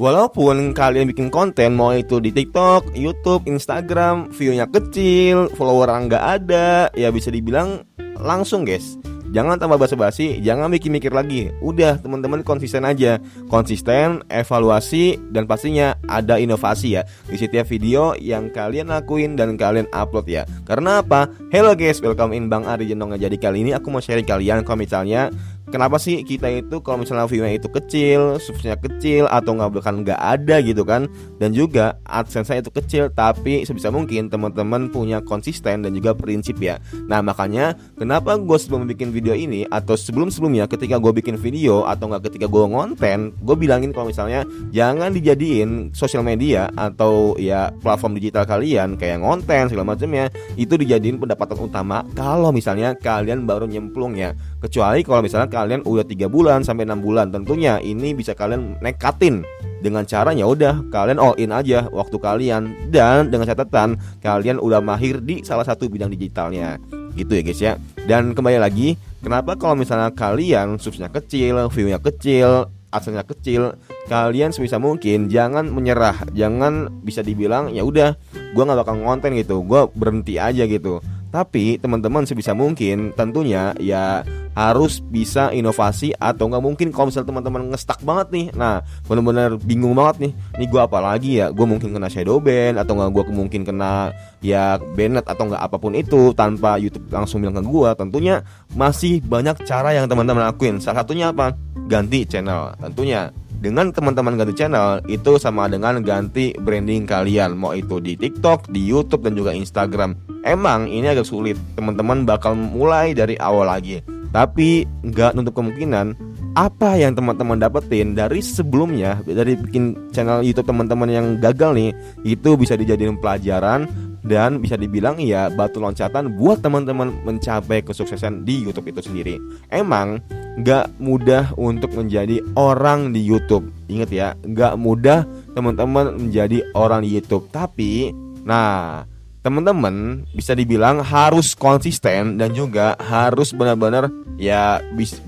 Walaupun kalian bikin konten, mau itu di TikTok, YouTube, Instagram, view-nya kecil, follower nggak ada, ya bisa dibilang langsung guys. Jangan tambah basa-basi, jangan mikir-mikir lagi. Udah teman-teman konsisten aja. Konsisten, evaluasi, dan pastinya ada inovasi ya di setiap video yang kalian lakuin dan kalian upload ya. Karena apa? Hello guys, welcome in Bang Ari Jendong. Jadi kali ini aku mau sharing kalian kalau misalnya kenapa sih kita itu kalau misalnya view-nya itu kecil, subsnya kecil, atau nggak ada gitu kan. Dan juga AdSense-nya itu kecil, tapi sebisa mungkin teman-teman punya konsisten dan juga prinsip ya. Nah makanya kenapa gue sebelum bikin video ini atau sebelum-sebelumnya ketika gue bikin video atau nggak ketika gue ngonten, gue bilangin kalau misalnya jangan dijadiin sosial media atau ya platform digital kalian kayak ngonten segala macamnya itu dijadiin pendapatan utama kalau misalnya kalian baru nyemplung ya. Kecuali kalau misalnya kalian udah 3 bulan sampai 6 bulan, tentunya ini bisa kalian nekatin dengan caranya udah kalian all in aja waktu kalian, dan dengan catatan kalian udah mahir di salah satu bidang digitalnya gitu ya guys ya. Dan kembali lagi, kenapa kalau misalnya kalian subsnya kecil, view-nya kecil, adsense-nya kecil, kalian sebisa mungkin jangan menyerah, jangan bisa dibilang ya udah gue nggak bakal ngonten gitu, gue berhenti aja gitu. Tapi teman-teman sebisa mungkin tentunya ya harus bisa inovasi, atau nggak mungkin kalau misalnya teman-teman ngestak banget nih, nah benar-benar bingung banget nih gue apa lagi ya, gue mungkin kena shadow ban atau nggak gue mungkin kena ya banned atau nggak apapun itu tanpa YouTube langsung bilang ke gue. Tentunya masih banyak cara yang teman-teman lakuin. Salah satunya apa? Ganti channel. Tentunya dengan teman-teman ganti channel itu sama dengan ganti branding kalian, mau itu di TikTok, di YouTube, dan juga Instagram. Emang ini agak sulit, teman-teman bakal mulai dari awal lagi, tapi nggak nutup kemungkinan apa yang teman-teman dapetin dari sebelumnya, dari bikin channel YouTube teman-teman yang gagal nih, itu bisa dijadiin pelajaran dan bisa dibilang ya batu loncatan buat teman-teman mencapai kesuksesan di YouTube itu sendiri. Emang nggak mudah untuk menjadi orang di YouTube. Ingat ya, nggak mudah teman-teman menjadi orang di YouTube. Tapi, nah teman-teman bisa dibilang harus konsisten dan juga harus benar-benar ya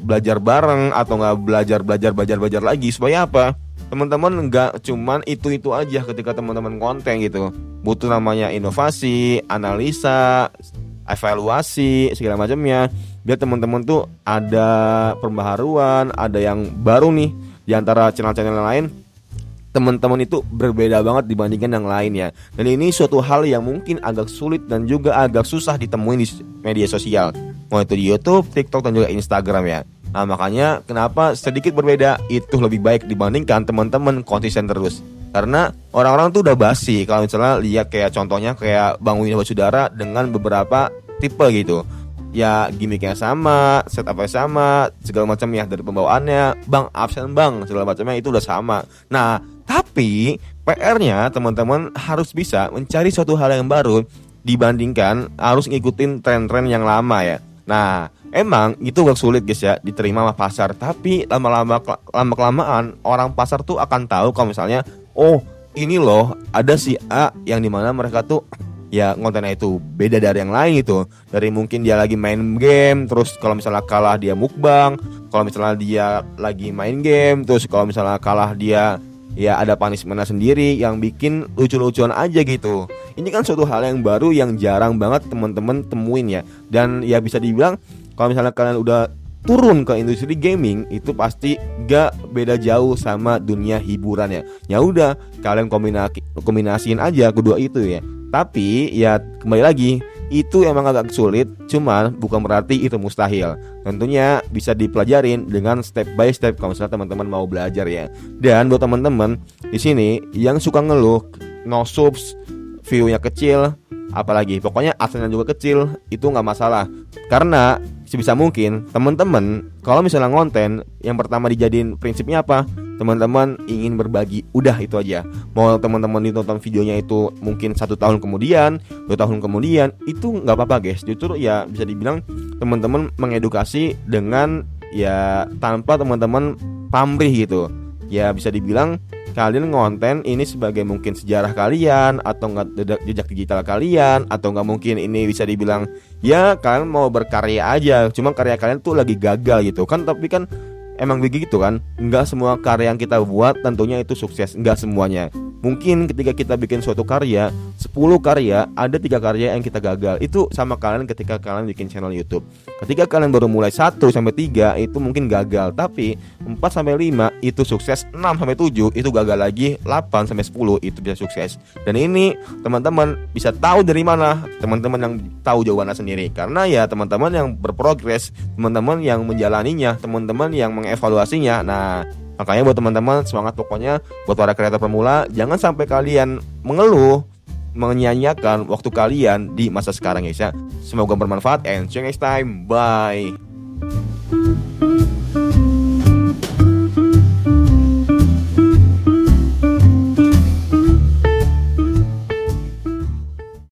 belajar bareng atau nggak belajar lagi supaya apa? Teman-teman nggak cuman itu aja ketika teman-teman konten gitu. Butuh namanya inovasi, analisa, evaluasi segala macamnya. Biar teman-teman tuh ada pembaharuan, ada yang baru nih di antara channel-channel lain. Teman-teman itu berbeda banget dibandingkan yang lain ya. Dan ini suatu hal yang mungkin agak sulit dan juga agak susah ditemuin di media sosial, mau itu di YouTube, TikTok, dan juga Instagram ya. Nah makanya kenapa sedikit berbeda itu lebih baik dibandingkan teman-teman konsisten terus. Karena orang-orang tuh udah basi kalau misalnya lihat kayak contohnya kayak Bang Wina Basudara dengan beberapa tipe gitu. Ya gimmicknya sama, setupnya sama, segala macam ya, dari pembawaannya, bang absen bang, segala macamnya itu udah sama. Nah tapi PR-nya teman-teman harus bisa mencari suatu hal yang baru dibandingkan harus ngikutin tren-tren yang lama ya. Nah emang itu gak sulit guys ya diterima sama pasar, tapi lama-kelamaan orang pasar tuh akan tahu kalau misalnya oh ini loh ada si A yang dimana mereka tuh ya kontennya itu beda dari yang lain gitu. Dari mungkin dia lagi main game, terus kalau misalnya kalah dia mukbang, kalau misalnya dia lagi main game, terus kalau misalnya kalah dia ya ada punishment sendiri yang bikin lucu-lucuan aja gitu. Ini kan suatu hal yang baru yang jarang banget teman-teman temuin ya. Dan ya bisa dibilang kalau misalnya kalian udah turun ke industri gaming itu pasti gak beda jauh sama dunia hiburan ya. Ya udah kalian kombinasiin aja kedua itu ya. Tapi ya kembali lagi itu emang agak sulit, cuman bukan berarti itu mustahil. Tentunya bisa dipelajarin dengan step by step kalau misalnya teman-teman mau belajar ya. Dan buat teman-teman di sini yang suka ngeluh no subs, view-nya kecil, apalagi pokoknya adsense juga kecil, itu nggak masalah. Karena sebisa mungkin teman-teman kalau misalnya ngonten, yang pertama dijadiin prinsipnya apa? Teman-teman ingin berbagi, udah itu aja. Mau teman-teman ditonton videonya itu mungkin 1 tahun kemudian, 2 tahun kemudian, itu nggak apa-apa guys. Justru ya bisa dibilang teman-teman mengedukasi dengan ya tanpa teman-teman pamrih gitu. Ya bisa dibilang kalian ngonten ini sebagai mungkin sejarah kalian, atau nggak jejak digital kalian, atau nggak mungkin ini bisa dibilang ya kalian mau berkarya aja, cuma karya kalian tuh lagi gagal gitu kan. Tapi kan emang begitu kan. Nggak semua karya yang kita buat tentunya itu sukses, nggak semuanya. Mungkin ketika kita bikin suatu karya, 10 karya, ada 3 karya yang kita gagal. Itu sama kalian ketika kalian bikin channel YouTube. Ketika kalian baru mulai 1-3 itu mungkin gagal, tapi 4-5 itu sukses, 6-7 itu gagal lagi, 8-10 itu bisa sukses. Dan ini teman-teman bisa tahu dari mana? Teman-teman yang tahu jawabannya sendiri. Karena ya teman-teman yang berprogres, teman-teman yang menjalaninya, teman-teman yang mengevaluasinya. Nah, makanya buat teman-teman semangat pokoknya. Buat para kreator pemula, jangan sampai kalian mengeluh, menyia-nyiakan waktu kalian di masa sekarang guys ya. Semoga bermanfaat and see you next time. Bye.